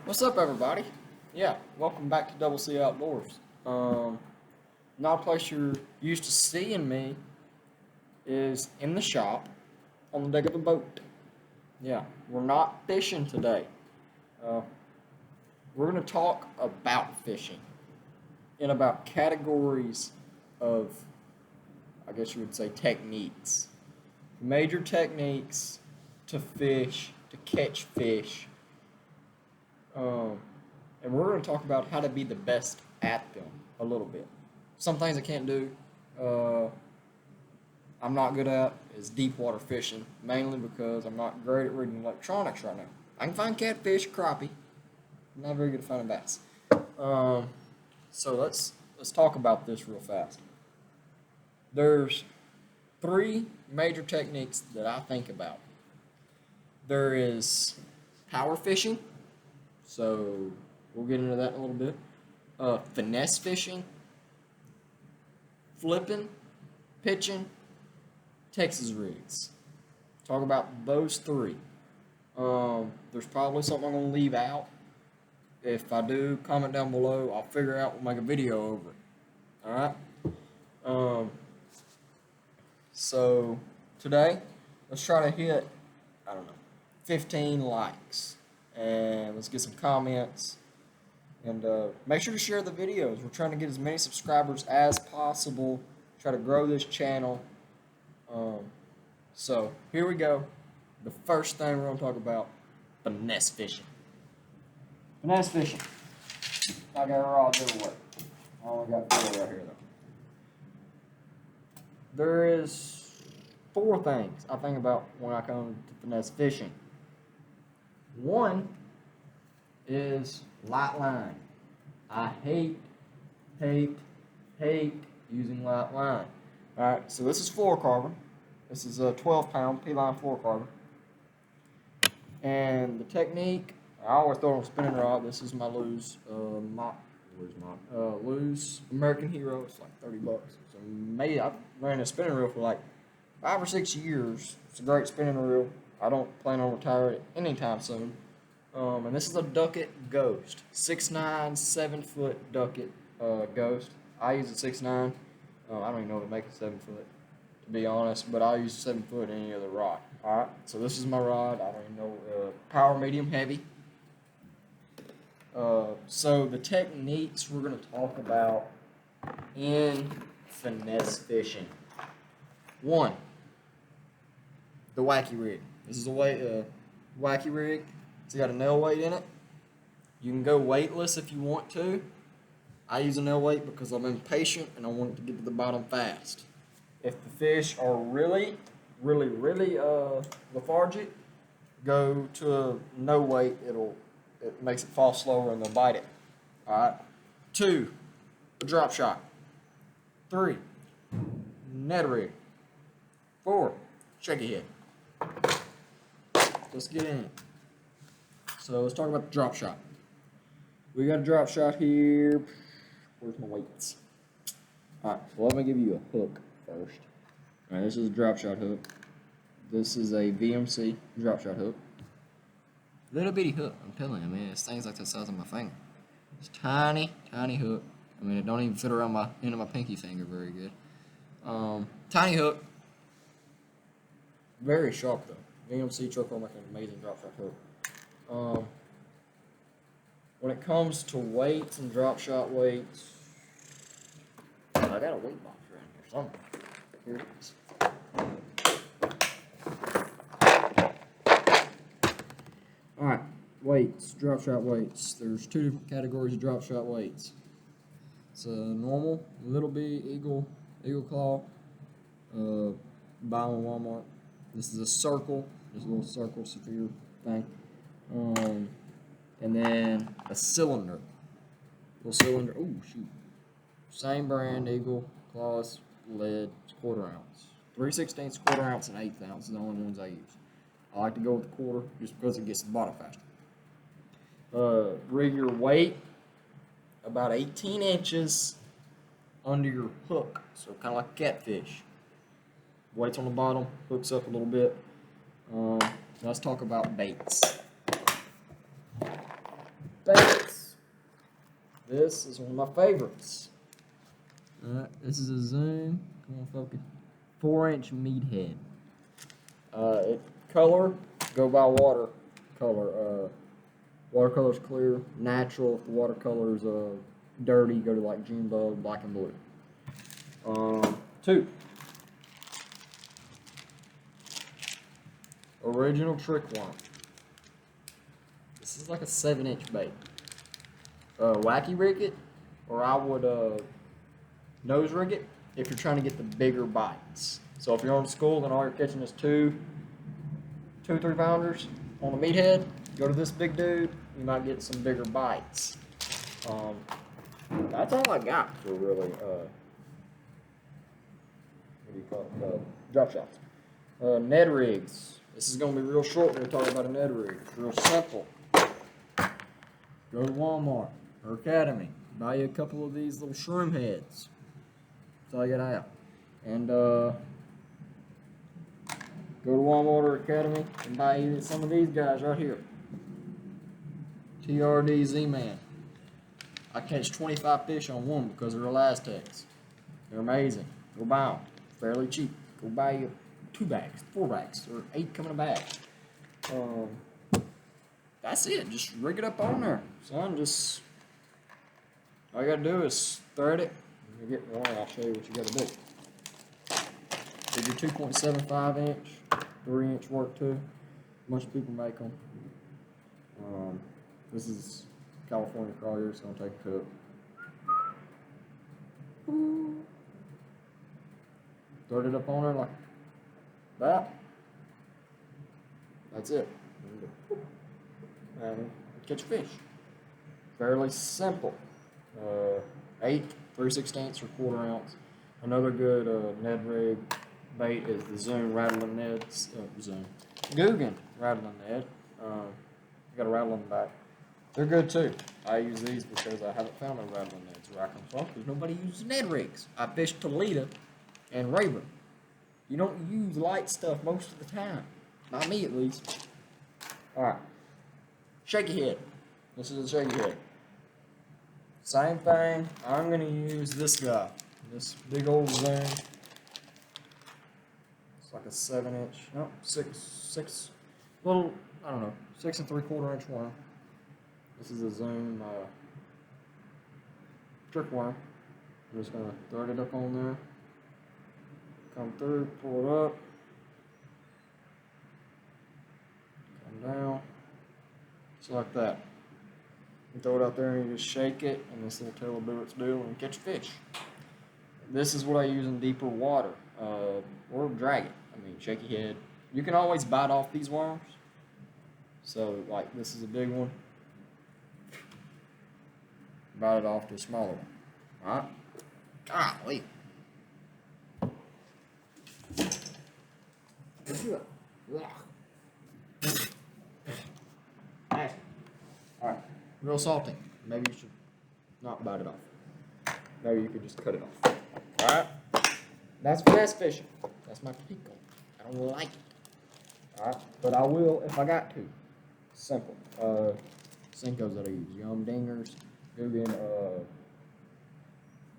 What's up, everybody? Yeah, welcome back to Double C Outdoors. Not a place you're used to seeing me is in the shop on the deck of a boat. Yeah, we're not fishing today. Uh, we're going to talk about fishing in about categories of, I guess you would say, techniques. Major techniques to fish, to catch fish. And we're going to talk about how to be the best at them a little bit. Some things I can't do, I'm not good at, is deep water fishing, mainly because I'm not great at reading electronics right now. I can find catfish, crappie. I'm not very good at finding bass. So let's talk about this real fast. There's three major techniques that I think about. There is power fishing, so we'll get into that in a little bit. Finesse fishing, flipping, pitching, Texas rigs. Talk about those three. There's probably something I'm going to leave out. If I do, comment down below. I'll figure out, we'll make a video over it. Alright? So, today, let's try to hit, 15 likes. And let's get some comments. And make sure to share the videos. We're trying to get as many subscribers as possible. Try to grow this channel. So, here we go. The first thing we're going to talk about, finesse fishing. Finesse fishing. I got a rod everywhere. I only got 4 right here, though. There is 4 things I think about when I come to finesse fishing. One is light line. I hate using light line. Alright, so this is fluorocarbon. This is a 12-pound P-line fluorocarbon. And the technique, I always throw on a spinning rod. This is my Lew's Lew's American Hero. It's like $30. So maybe I ran a spinning reel for like 5 or 6 years. It's a great spinning reel. I don't plan on retiring it anytime soon. And this is a Ducket Ghost. 6'9", 7-foot Ducket Ghost. I use a 6'9". I don't even know if it makes a 7-foot, to be honest, but I use a 7-foot in any other rod. Alright, so this is my rod. I don't even know. Power, medium, heavy. So the techniques we're going to talk about in finesse fishing. 1, the wacky rig. This is a wacky rig. It's got a nail weight in it. You can go weightless if you want to. I use a nail weight because I'm impatient and I want it to get to the bottom fast. If the fish are really lethargic, go to a no weight. It makes it fall slower and they'll bite it. Alright. 2, a drop shot. 3, net rig. 4, shaky head. Let's get in. So let's talk about the drop shot. We got a drop shot here. Where's my weights? Alright, well, let me give you a hook first. Alright, this is a drop shot hook. This is a VMC drop shot hook. Little bitty hook, I'm telling you, man. This thing's like the size of my finger. It's tiny hook. I mean, it don't even fit around my end of my pinky finger very good. Tiny hook. Very sharp though. VMC truck will make an amazing drop shot hook. When it comes to weights and drop shot weights, I got a weight box around here somewhere. Here it is. Alright, weights, drop shot weights. There's 2 different categories of drop shot weights. It's a normal, little bitty eagle claw, buy on Walmart. This is a circle, just a little circle severe thing. And then a cylinder. Little cylinder. Oh, shoot. Same brand, Eagle, Claws, lead, it's 1/4 ounce. 3/16, 1/4 ounce, and 1/8 ounce is the only ones I use. I like to go with the 1/4 just because it gets to the bottom faster. Rig your weight about 18 inches under your hook. So kind of like a catfish. Weight's on the bottom, hooks up a little bit. Let's talk about baits. This is one of my favorites. Alright, this is a zoom. Come on, focus. 4-inch meathead. Color, go by water color. Watercolor's clear, natural. If the watercolor's dirty, go to like Junebug, black and blue. 2. Original trick worm. This is like a 7-inch bait. Wacky rig it, or I would nose rig it if you're trying to get the bigger bites. So if you're on school and all you're catching is 2 3 pounders on a meathead, go to this big dude, you might get some bigger bites. That's all I got for really, what do you call it, drop shots. Ned rigs. This is going to be real short when we're talking about a Ned rig. It's real simple. Go to Walmart or Academy, buy you a couple of these little shroom heads. That's all you gotta have. And go to Walmart or Academy and buy you some of these guys right here. TRD Z-Man. I catch 25 fish on one because they're real Aztecs. They're amazing. Go buy them. Fairly cheap. Go buy you 2 bags, 4 bags, or 8 come in a bag. That's it. Just rig it up on there, son. Just all you gotta do is thread it. You get one. I'll show you what you gotta do. Did your 2.75 inch, 3 inch work too? A bunch of people make them. This is California crawler. It's gonna take a cook. Thread it up on there like that. That's it. And catch a fish. Fairly simple. 8, 3/16 or 1/4 ounce. Another good Ned rig bait is the Zoom Rattling Ned's Guggen Rattling Ned. You got a rattle in the back. They're good too. I use these because I haven't found no rattling nets where I come from because nobody uses Ned rigs. I fish Toledo and Rayburn. You don't use light stuff most of the time. Not me, at least. Alright. Shaky head. This is a shaky head. Same thing. I'm going to use this guy. This big old Zoom. It's like a 7-inch. No, 6. Little, I don't know, 6 3/4 inch worm. This is a Zoom trick worm. I'm just going to thread it up on there. Come through, pull it up. Come down. Just like that. You throw it out there and you just shake it, and this little tail will do its deal and catch fish. This is what I use in deeper water, or drag it. I mean, shaky head. You can always bite off these worms. So, like, this is a big one. Bite it off to a smaller one. Alright? Golly. Alright, real salty. Maybe you should not bite it off. Maybe you could just cut it off. Alright? That's finesse fishing. That's my pickle. I don't like it. Alright? But I will if I got to. Simple. Senkos that I use. Yum Dingers. Guggen,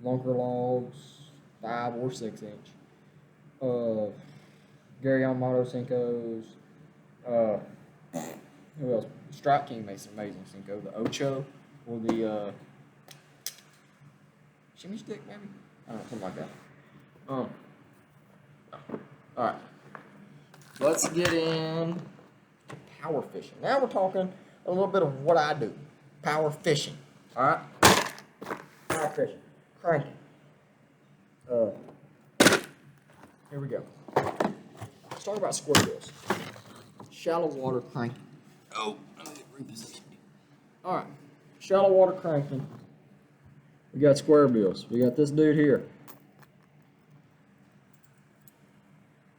Lunker Logs. 5 or 6 inch. Gary Yamamoto Senkos. Who else? Strike King makes an amazing Senko. The Ocho or the Shimmy Stick, maybe? I don't know, something like that. Alright. Let's get in to power fishing. Now we're talking a little bit of what I do. Power fishing. Alright? Power fishing. Cranking. Here we go. Let's talk about square bills. Shallow water cranking. Oh, let me reposition you. Alright. Shallow water cranking. We got square bills. We got this dude here.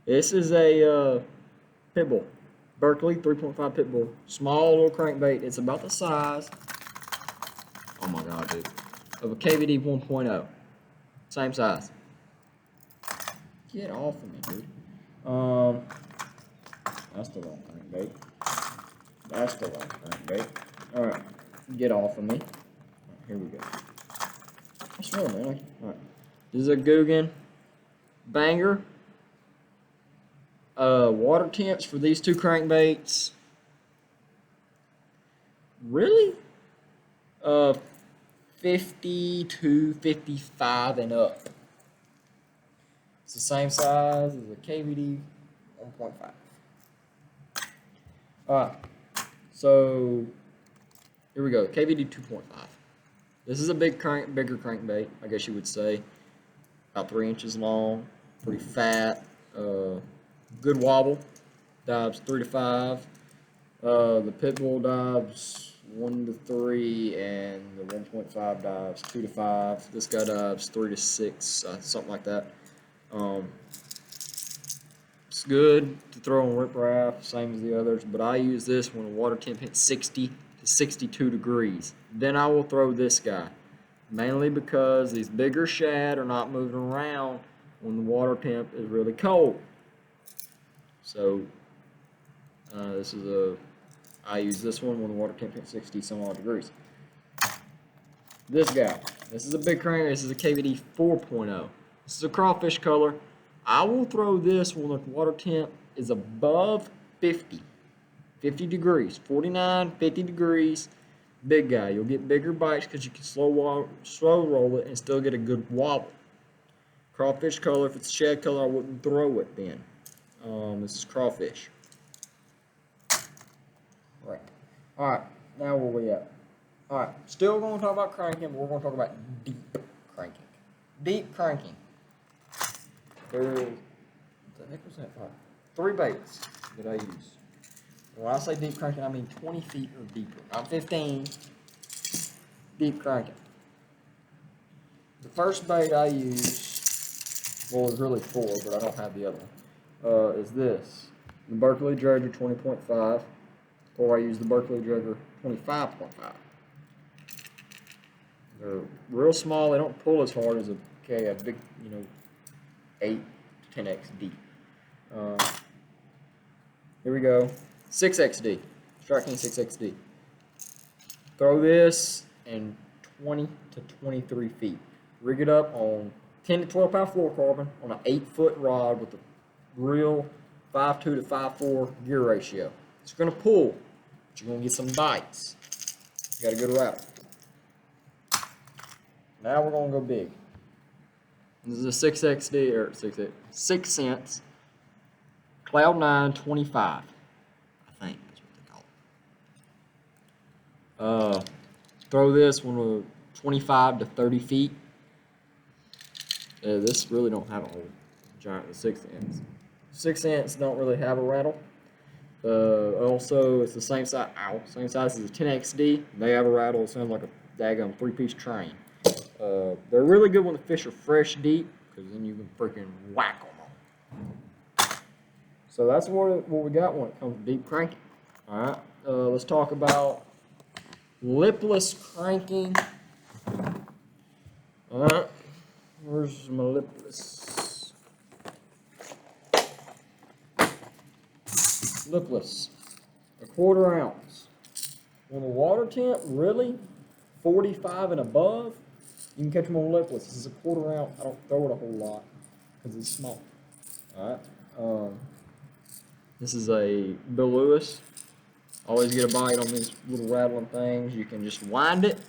This is a pit bull. Berkeley 3.5 pit bull. Small little crankbait. It's about the size, oh my god, dude, of a KVD 1.0. Same size. Get off of me, dude. That's the wrong crankbait. That's the wrong crankbait. Alright. Get off of me. Here we go. I swear, man. Alright. This is a Guggen banger. Water temps for these two crankbaits. Really? 50 to 55 and up. It's the same size as a KVD 1.5. Alright, so here we go. KVD 2.5. This is a bigger crankbait, I guess you would say. About 3 inches long, pretty fat, good wobble. Dives 3 to 5. The Pitbull dives 1 to 3, and the 1.5 dives 2 to 5. This guy dives 3 to 6, something like that. It's good to throw on riprap, same as the others, but I use this when the water temp hits 60 to 62 degrees. Then I will throw this guy, mainly because these bigger shad are not moving around when the water temp is really cold. So I use this one when the water temp hits 60 some odd degrees. This guy, this is a big crank. This is a KVD 4.0. This is a crawfish color. I will throw this when the water temp is above 50 degrees, 49, 50 degrees. Big guy. You'll get bigger bites because you can slow roll it and still get a good wobble. Crawfish color. If it's a shad color, I wouldn't throw it then. This is crawfish. Right. All right. Now where we at? All right. Still going to talk about cranking, but we're going to talk about deep cranking. Deep cranking. What the heck was that for? 3 baits that I use. When I say deep cranking, I mean 20 feet or deeper. I'm 15. Deep cranking. The first bait I use, well, it's really 4, but I don't have the other one, is this. The Berkeley Dredger 20.5, or I use the Berkeley Dredger 25.5. They're real small. They don't pull as hard as a big, 8 to 10x deep. Here we go. 6XD. Strike King 6XD. Throw this in 20 to 23 feet. Rig it up on 10 to 12 pound fluorocarbon on an 8-foot rod with a real 5.2 to 5.4 gear ratio. It's going to pull, but you're going to get some bites. You got a good rattle. Now we're going to go big. This is a 6XD, or 6 cents, Cloud 9 25, I think that's what they call it. Throw this when we're 25 to 30 feet. This really don't have a whole giant 6 cents. 6 cents don't really have a rattle. Also, it's the same size. Same size as a 10XD. They have a rattle. It sounds like a daggum 3-piece train. They're really good when the fish are fresh deep, because then you can freaking whack them. So that's what we got when it comes to deep cranking. All right, let's talk about lipless cranking. All right, where's my lipless? Lipless, a 1/4 ounce. When the water temp really 45 and above, you can catch them on lipless. This is a 1/4 ounce. I don't throw it a whole lot because it's small. All right. This is a Bill Lewis. Always get a bite on these little rattling things. You can just wind it,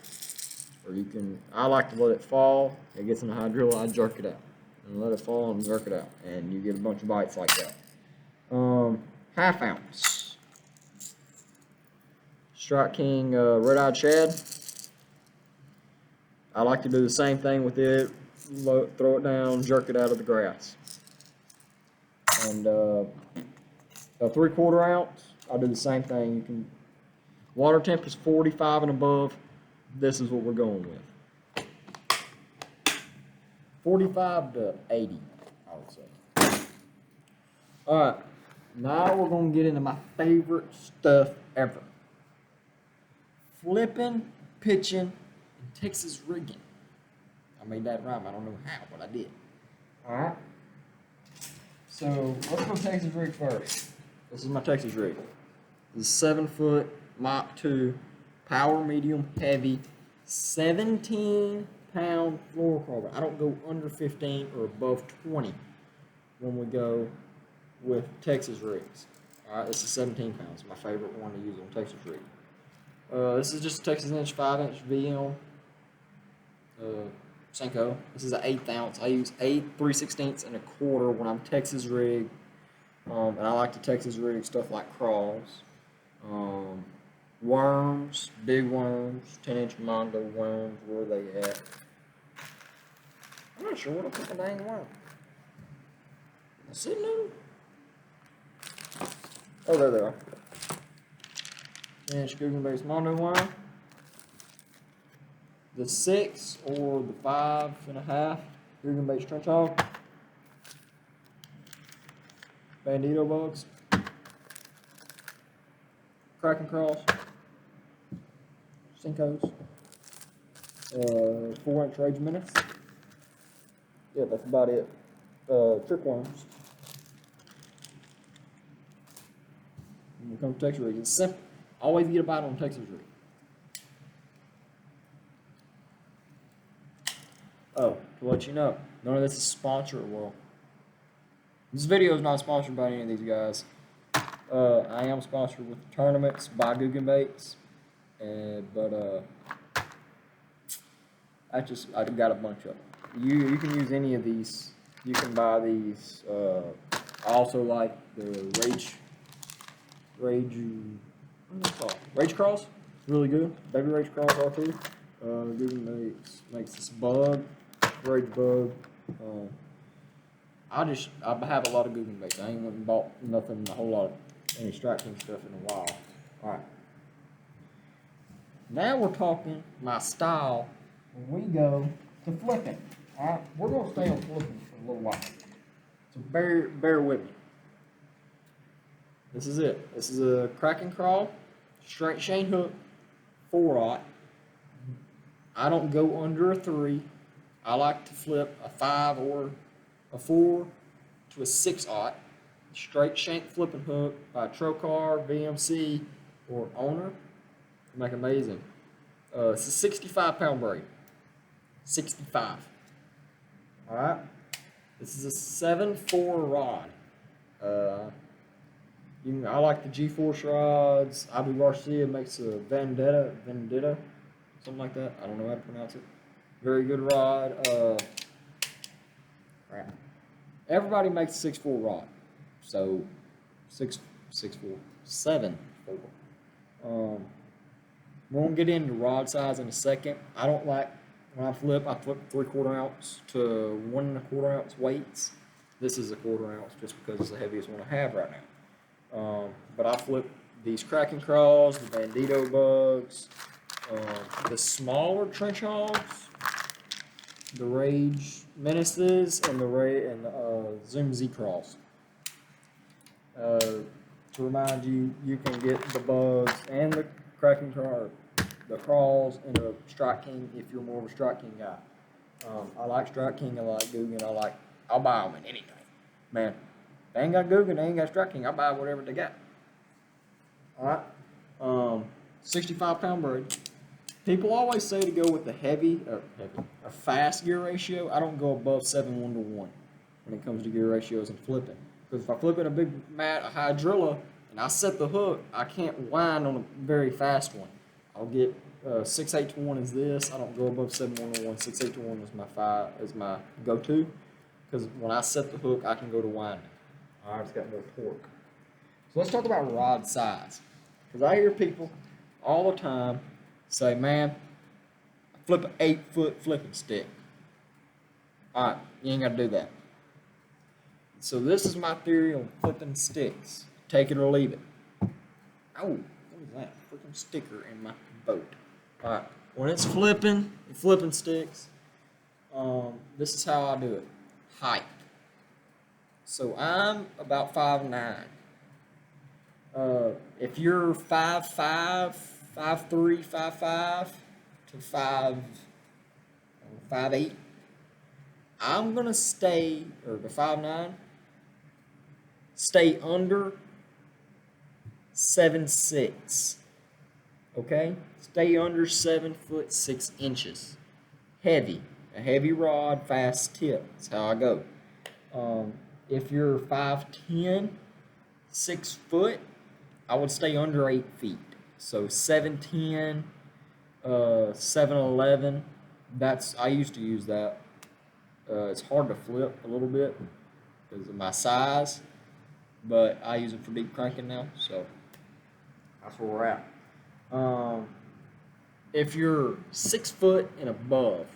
or you can. I like to let it fall. It gets in the hydrilla. I jerk it out and let it fall and jerk it out, and you get a bunch of bites like that. 1/2 ounce. Strike King red-eyed shad. I like to do the same thing with it. Throw it down, jerk it out of the grass. And a 3/4 ounce, I'll do the same thing. You can. Water temp is 45 and above. This is what we're going with. 45 to 80, I would say. All right, now we're going to get into my favorite stuff ever. Flipping, pitching, and Texas rigging. I made that rhyme. I don't know how, but I did. All right. So let's go Texas rig first. This is my Texas rig. This is 7-foot Mach 2 power medium heavy 17-pound fluorocarbon. I don't go under 15 or above 20 when we go with Texas rigs. Alright, this is 17 pounds. My favorite one to use on Texas rig. This is just a Texas inch 5-inch VM Senko. This is an 1/8 ounce. I use 8, 3/16 and a quarter when I'm Texas rig. And I like to Texas rig stuff like crawls. Worms, big worms, 10-inch Mondo worms, where are they at? I'm not sure what I put the dang worm. I see no. Oh, there they are. 10-inch Guggen-based Mondo worm. The 6 or the 5.5 Guggen-based trench hog. Bandito bugs. Kraken crawls. Sinkos. 4-inch Rage Menace. Yeah, that's about it. Trick worms. When it comes to Texas rig, it's simple. Always get a bite on Texas rig. Oh, to let you know, none of this is sponsored. Well, this video is not sponsored by any of these guys. I am sponsored with tournaments by Guggen Baits, but I got a bunch of them. You can use any of these. You can buy these. I also like the Rage Crawls. Really good. Baby Rage Crawls are too. Guggen makes this bug, Rage bug. I have a lot of Guggen baits. I ain't went and bought nothing, a whole lot of any Strike King stuff in a while. Alright. Now we're talking my style when we go to flipping. Alright, we're going to stay on flipping for a little while. So bear with me. This is it. This is a Kraken crawl, straight chain hook, 4/0. I don't go under a 3. I like to flip a 5 or a 4 to a 6/0. Straight shank flipping hook by Trocar, VMC, or Owner. Make amazing. It's a 65-pound braid. 65. Alright. This is a 7/4 rod. I like the G-Force rods. Abu Garcia makes a Vendetta, something like that. I don't know how to pronounce it. Very good rod. Everybody makes a 6/4 rod. So 6/4, 7/4. We're gonna get into rod size in a second. I don't like when I flip 3/4 ounce to 1 1/4 ounce weights. This is a 1/4 ounce just because it's the heaviest one I have right now. But I flip these Kraken crawls, the Bandito bugs, the smaller trench hogs, the Rage Menaces, and the Zoom Z crawls. To remind you, you can get the bugs and the Kraken crawl, the crawls, and a Strike King if you're more of a Strike King guy. I like Strike King, I like Guggen, I'll buy them in anything. Man, they ain't got Guggen, they ain't got Strike King, I'll buy whatever they got. Alright, 65-pound braid. People always say to go with the a fast gear ratio. I don't go above 7:1 when it comes to gear ratios and flipping. Because if I flip in a big mat, a hydrilla, and I set the hook, I can't wind on a very fast one. I'll get 6/8 is this. I don't go above 7:1. 6/8 is my go-to. Because when I set the hook, I can go to winding. Alright, it's got more torque. So let's talk about rod size. Because I hear people all the time say, man, I flip an 8-foot flipping stick. Alright, you ain't got to do that. So this is my theory on flipping sticks. Take it or leave it. Oh, what is that? Freaking sticker in my boat. Alright, when it's flipping sticks, this is how I do it. Height. So I'm about 5'9". If you're 5'5", 5'3", 5'5", to 5'8", I'm gonna stay, or to 5'9", stay under 7'6". Okay? Stay under 7'6". Heavy. A heavy rod, fast tip. That's how I go. If you're 5'10", 6 foot, I would stay under 8 feet. So 7'10", 7'11". I used to use that. It's hard to flip a little bit because of my size, but I use it for deep cranking now, so that's where we're at. If you're 6 foot and above,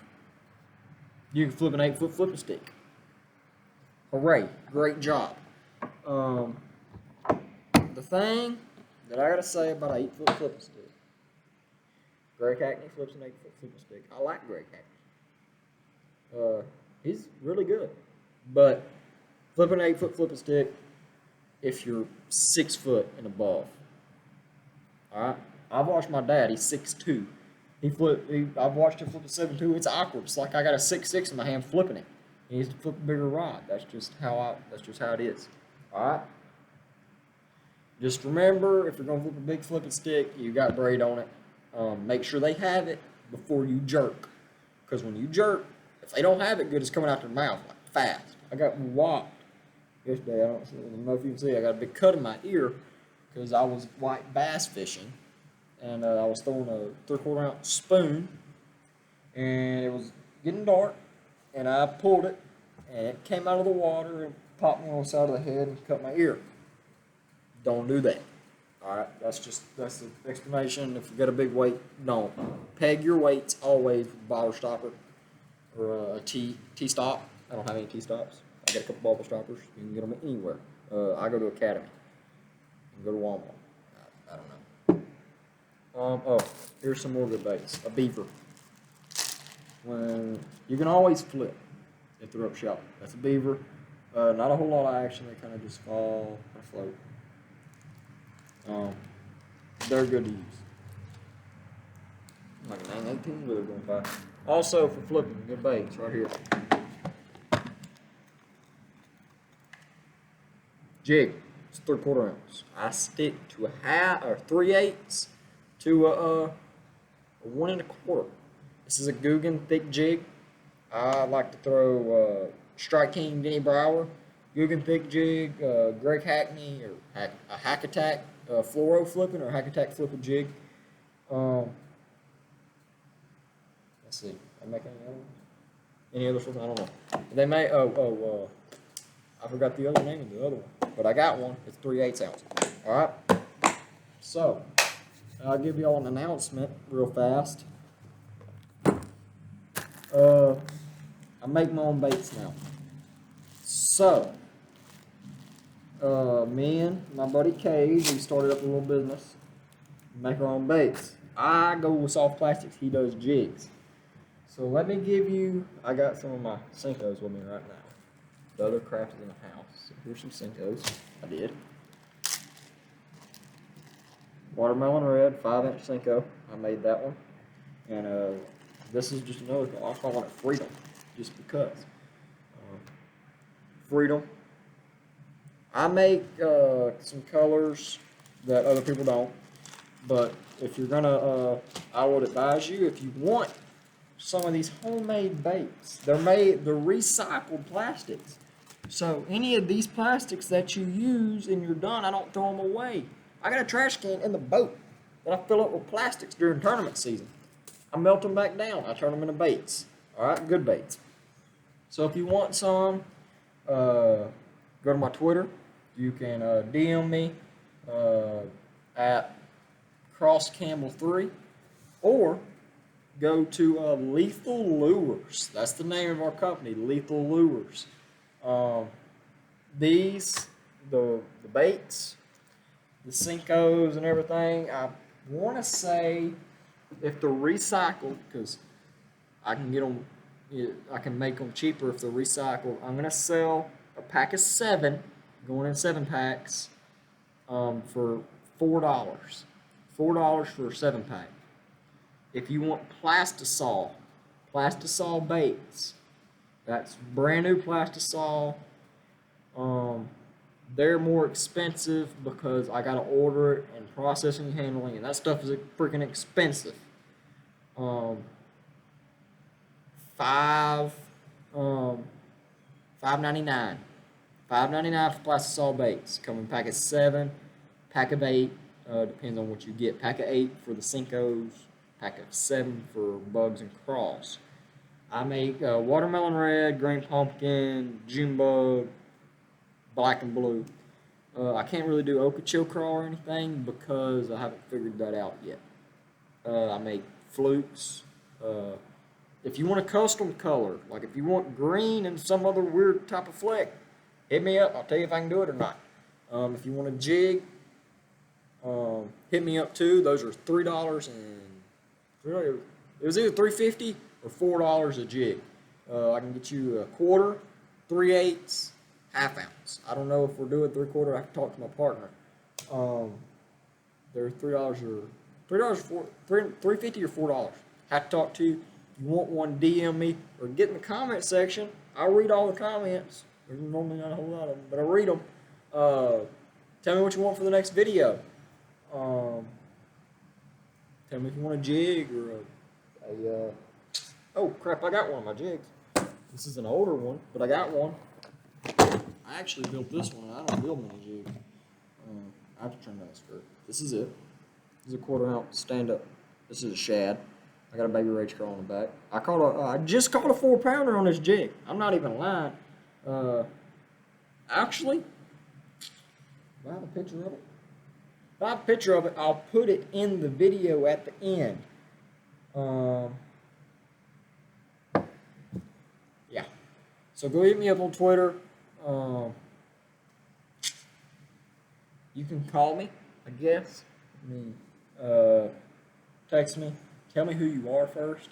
you can flip an 8-foot flipping stick. Hooray! Great job. The thing that I gotta say about an 8-foot flipping stick, Greg Hackney flips an 8-foot flipping stick. I like Greg Hackney. He's really good, but flipping an 8-foot flipping stick if you're 6 foot and above. All right, I've watched my dad. He's 6'2". I've watched him flip a 7'2". It's awkward. It's like I got a 6'6" in my hand flipping it. He needs to flip a bigger rod. That's just how it is. All right. Just remember, if you're gonna flip a big flipping stick, you got braid on it. Make sure they have it before you jerk, because when you jerk, if they don't have it good, it's coming out their mouth like fast. I got whopped yesterday. I don't know if you can see. I got a big cut in my ear because I was white bass fishing, and I was throwing a 3/4 ounce spoon, and it was getting dark, and I pulled it, and it came out of the water and popped me on the side of the head and cut my ear. Don't do that. All right, that's the explanation. If you got a big weight, don't. Peg your weights always with a bobber stopper or a T-stop. I don't have any T-stops. I got a couple bobber stoppers. You can get them anywhere. I go to Academy. You can go to Walmart. I don't know. Oh, here's some more good baits. A beaver. When you can always flip at the Dropshot. That's a beaver. Not a whole lot of action. They kind of just fall and float. They're good to use. Like a 918 really going by. Also for flipping, good baits right here. Jig, it's 3/4 ounce. I stick to a 3/8 to a 1 1/4. This is a Guggen thick jig. I like to throw Strike King Denny Brower, Guggen thick jig, Greg Hackney, or a Hack Attack fluoro flipping or Hack Attack flipping jig. Let's see. I'm making any other flipping? I don't know. They may. I forgot the other name of the other one, but I got one. It's 3/8 ounce. All right. So I'll give y'all an announcement real fast. I make my own baits now. So, me and my buddy Cage, we started up a little business, make our own baits. I go with soft plastics, he does jigs. So let me give you, I got some of my Senkos with me right now. The other crap is in the house. So here's some Senkos, I did. Watermelon red, 5-inch Senko, I made that one. And this is just another one, I call it Freedom, just because. Freedom. I make some colors that other people don't, but if you're gonna, I would advise you, if you want some of these homemade baits, they're recycled plastics. So any of these plastics that you use and you're done, I don't throw them away. I got a trash can in the boat that I fill up with plastics during tournament season. I melt them back down. I turn them into baits. All right, good baits. So if you want some, go to my Twitter. You can DM me at CrossCampbell3, or go to Lethal Lures. That's the name of our company, Lethal Lures. The baits, the Senkos and everything, I want to say if they're recycled, because I can get them, I can make them cheaper if they're recycled. I'm going to sell a pack of 7, going in 7 packs, for $4. $4 for a 7-pack. If you want Plastisol baits, that's brand new Plastisol. They're more expensive because I gotta order it and processing and handling, and that stuff is freaking expensive. Um, five, um, $5.99. $5.99 for plastic saw baits. Come in pack of 7, pack of 8. Depends on what you get. Pack of 8 for the Cincos. Pack of 7 for bugs and crawls. I make watermelon red, green pumpkin, June bug, black and blue. I can't really do Okeechobee crawl or anything because I haven't figured that out yet. I make flukes. If you want a custom color, like if you want green and some other weird type of fleck, hit me up. I'll tell you if I can do it or not. If you want a jig, hit me up too. Those are $3 and it was either $3.50 or $4 a jig. I can get you a quarter, 3/8, half ounce. I don't know if we're doing 3/4. I have to talk to my partner. They're $3 or $3.50 or $4. Have to talk to you. If you want one, DM me or get in the comment section. I read all the comments. There's normally not a whole lot of them, but I read them. Tell me what you want for the next video. Tell me if you want a jig or oh crap, I got one of my jigs. This is an older one, but I got one. I actually built this one, and I don't build many jigs. I have to trim that skirt. This is it. This is a 1/4 ounce stand up. This is a shad. I got a baby rage crawl on the back. I just caught a 4-pounder on this jig. I'm not even lying. Actually, do I have a picture of it? If I have a picture of it, I'll put it in the video at the end. Yeah. So go hit me up on Twitter. You can call me, I guess. Text me. Tell me who you are first.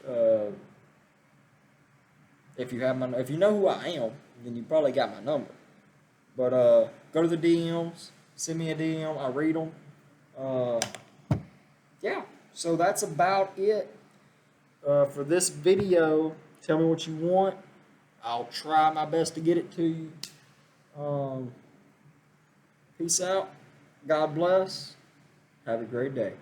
If you know who I am, then you probably got my number. But go to the DMs, send me a DM. I read them. Yeah. So that's about it for this video. Tell me what you want. I'll try my best to get it to you. Peace out. God bless. Have a great day.